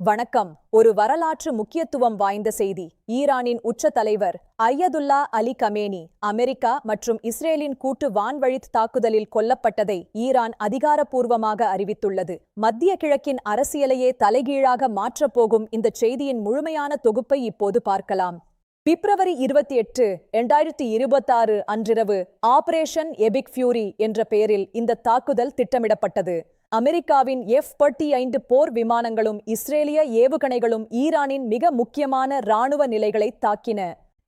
வணக்கம். ஒரு வரலாற்று முக்கியத்துவம் வாய்ந்த செய்தி. ஈரானின் உச்ச தலைவர் அய்யதுல்லா அலி கமேனி அமெரிக்கா மற்றும் இஸ்ரேலின் கூட்டு வான்வழித் தாக்குதலில் கொல்லப்பட்டதை ஈரான் அதிகாரப்பூர்வமாக அறிவித்துள்ளது. மத்திய கிழக்கின் அரசியலையே தலைகீழாக மாற்றப்போகும் இந்த செய்தியின் முழுமையான தொகுப்பை இப்போது பார்க்கலாம். பிப்ரவரி 28, 2026 அன்றிரவு ஆபரேஷன் எபிக் ஃபியூரி என்ற பெயரில் இந்த தாக்குதல் திட்டமிடப்பட்டது. அமெரிக்காவின் F-35 போர் விமானங்களும் இஸ்ரேலிய ஏவுகணைகளும் ஈரானின் மிக முக்கியமான இராணுவ நிலைகளை தாக்கின.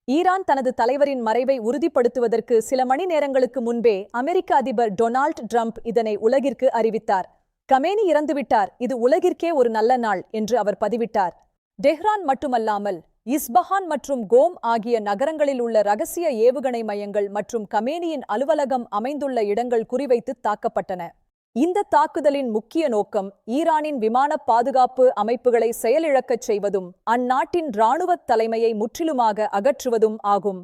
ஈரான் தனது தலைவரின் மறைவை உறுதிப்படுத்துவதற்கு சில மணி நேரங்களுக்கு முன்பே அமெரிக்க அதிபர் டொனால்ட் ட்ரம்ப் இதனை உலகிற்கு அறிவித்தார். கமேனி இறந்துவிட்டார், இது உலகிற்கே ஒரு நல்ல நாள் என்று அவர் பதிவிட்டார். டெஹ்ரான் மட்டுமல்லாமல் இஸ்பஹான் மற்றும் கோம் ஆகிய நகரங்களில் உள்ள ரகசிய ஏவுகணை மையங்கள் மற்றும் கமேனியின் அலுவலகம் அமைந்துள்ள இடங்கள் குறிவைத்து தாக்கப்பட்டன. இந்த தாக்குதலின் முக்கிய நோக்கம் ஈரானின் விமான பாதுகாப்பு அமைப்புகளை செயலிழக்கச் செய்வதும் அந்நாட்டின் இராணுவத் தலைமையை முற்றிலுமாக அகற்றுவதும் ஆகும்.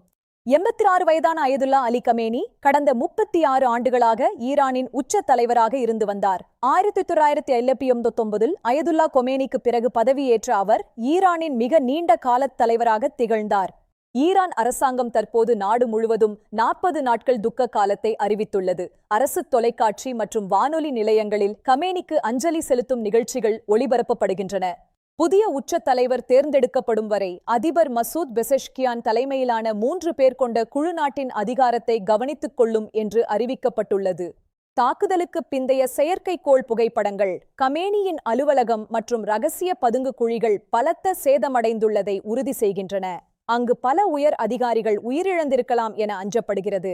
86 வயதான அயதுல்லா அலி கமேனி கடந்த 36 ஆண்டுகளாக ஈரானின் உச்ச தலைவராக இருந்து வந்தார். 1979 அயதுல்லா கொமேனிக்கு பிறகு பதவியேற்ற அவர் ஈரானின் மிக நீண்ட காலத் தலைவராக திகழ்ந்தார். ஈரான் அரசாங்கம் தற்போது நாடு முழுவதும் 40 நாட்கள் துக்க காலத்தை அறிவித்துள்ளது. அரசு தொலைக்காட்சி மற்றும் வானொலி நிலையங்களில் கமேனிக்கு அஞ்சலி செலுத்தும் நிகழ்ச்சிகள் ஒளிபரப்பப்படுகின்றன. புதிய உச்ச தலைவர் தேர்ந்தெடுக்கப்படும் வரை அதிபர் மசூத் பெசஷ்கியான் தலைமையிலான 3 பேர் கொண்ட குழு நாட்டின் அதிகாரத்தை கவனித்துக் கொள்ளும் என்று அறிவிக்கப்பட்டுள்ளது. தாக்குதலுக்கு பிந்தைய செயற்கைக்கோள் புகைப்படங்கள் கமேனியின் அலுவலகம் மற்றும் ரகசிய பதுங்கு குழிகள் பலத்த சேதமடைந்துள்ளதை உறுதி செய்கின்றன. அங்கு பல உயர் அதிகாரிகள் உயிரிழந்திருக்கலாம் என அஞ்சப்படுகிறது.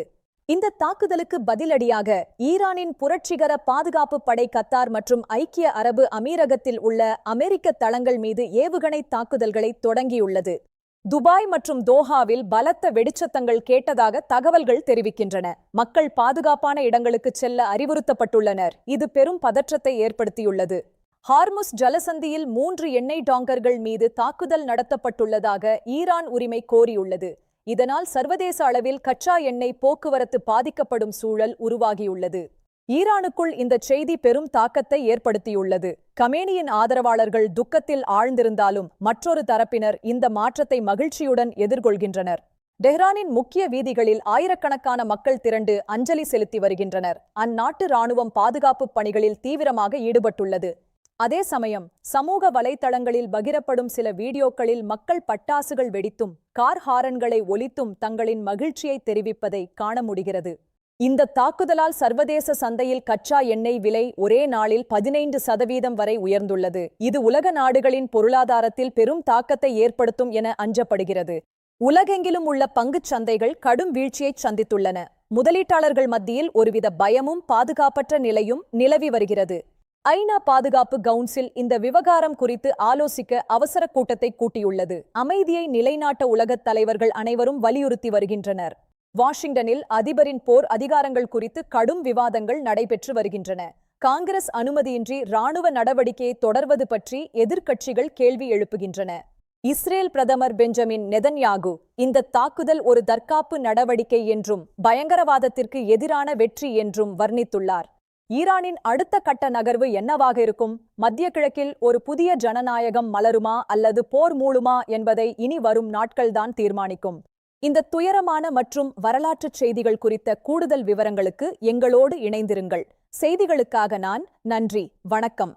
இந்த தாக்குதலுக்கு பதிலடியாக ஈரானின் புரட்சிகர பாதுகாப்பு படை கத்தார் மற்றும் ஐக்கிய அரபு அமீரகத்தில் உள்ள அமெரிக்க தளங்கள் மீது ஏவுகணை தாக்குதல்களை தொடங்கியுள்ளது. துபாய் மற்றும் தோஹாவில் பலத்த வெடிச்சத்தங்கள் கேட்டதாக தகவல்கள் தெரிவிக்கின்றன. மக்கள் பாதுகாப்பான இடங்களுக்கு செல்ல அறிவுறுத்தப்பட்டுள்ளனர். இது பெரும் பதற்றத்தை ஏற்படுத்தியுள்ளது. ஹார்முஸ் ஜலசந்தியில் 3 எண்ணெய் டாங்கர்கள் மீது தாக்குதல் நடத்தப்பட்டுள்ளதாக ஈரான் உரிமை கோரியுள்ளது. இதனால் சர்வதேச அளவில் கச்சா எண்ணெய் போக்குவரத்து பாதிக்கப்படும் சூழல் உருவாகியுள்ளது. ஈரானுக்குள் இந்த செய்தி பெரும் தாக்கத்தை ஏற்படுத்தியுள்ளது. கமேனியின் ஆதரவாளர்கள் துக்கத்தில் ஆழ்ந்திருந்தாலும் மற்றொரு தரப்பினர் இந்த மாற்றத்தை மகிழ்ச்சியுடன் எதிர்கொள்கின்றனர். டெஹ்ரானின் முக்கிய வீதிகளில் ஆயிரக்கணக்கான மக்கள் திரண்டு அஞ்சலி செலுத்தி வருகின்றனர். அந்நாட்டு இராணுவம் பாதுகாப்பு பணிகளில் தீவிரமாக ஈடுபட்டுள்ளது. அதே சமயம் சமூக வலைத்தளங்களில் பகிரப்படும் சில வீடியோக்களில் மக்கள் பட்டாசுகள் வெடித்தும் கார் ஹாரன்களை ஒலித்தும் தங்களின் மகிழ்ச்சியை தெரிவிப்பதை காண முடிகிறது. இந்த தாக்குதலால் சர்வதேச சந்தையில் கச்சா எண்ணெய் விலை ஒரே நாளில் 15% வரை உயர்ந்துள்ளது. இது உலக நாடுகளின் பொருளாதாரத்தில் பெரும் தாக்கத்தை ஏற்படுத்தும் என அஞ்சப்படுகிறது. உலகெங்கிலும் உள்ள பங்குச் சந்தைகள் கடும் வீழ்ச்சியை சந்தித்துள்ளன. முதலீட்டாளர்கள் மத்தியில் ஒருவித பயமும் பாதுகாப்பற்ற நிலையும் நிலவி வருகிறது. ஐநா பாதுகாப்பு கவுன்சில் இந்த விவகாரம் குறித்து ஆலோசிக்க அவசர கூட்டத்தை கூட்டியுள்ளது. அமைதியை நிலைநாட்ட உலகத் தலைவர்கள் அனைவரும் வலியுறுத்தி வருகின்றனர். வாஷிங்டனில் அதிபரின் போர் அதிகாரங்கள் குறித்து கடும் விவாதங்கள் நடைபெற்று வருகின்றன. காங்கிரஸ் அனுமதியின்றி இராணுவ நடவடிக்கையை தொடர்வது பற்றி எதிர்க்கட்சிகள் கேள்வி எழுப்புகின்றன. இஸ்ரேல் பிரதமர் பெஞ்சமின் நெதன்யாகு இந்த தாக்குதல் ஒரு தற்காப்பு நடவடிக்கை என்றும் பயங்கரவாதத்திற்கு எதிரான வெற்றி என்றும் வர்ணித்துள்ளார். ஈரானின் அடுத்த கட்ட நகர்வு என்னவாக இருக்கும்? மத்திய கிழக்கில் ஒரு புதிய ஜனநாயகம் மலருமா அல்லது போர் மூளுமா என்பதை இனி வரும் நாட்கள்தான் தீர்மானிக்கும். இந்த துயரமான மற்றும் வரலாற்றுச் செய்திகள் குறித்த கூடுதல் விவரங்களுக்கு எங்களோடு இணைந்திருங்கள். செய்திகளுக்காக நான் நன்றி, வணக்கம்.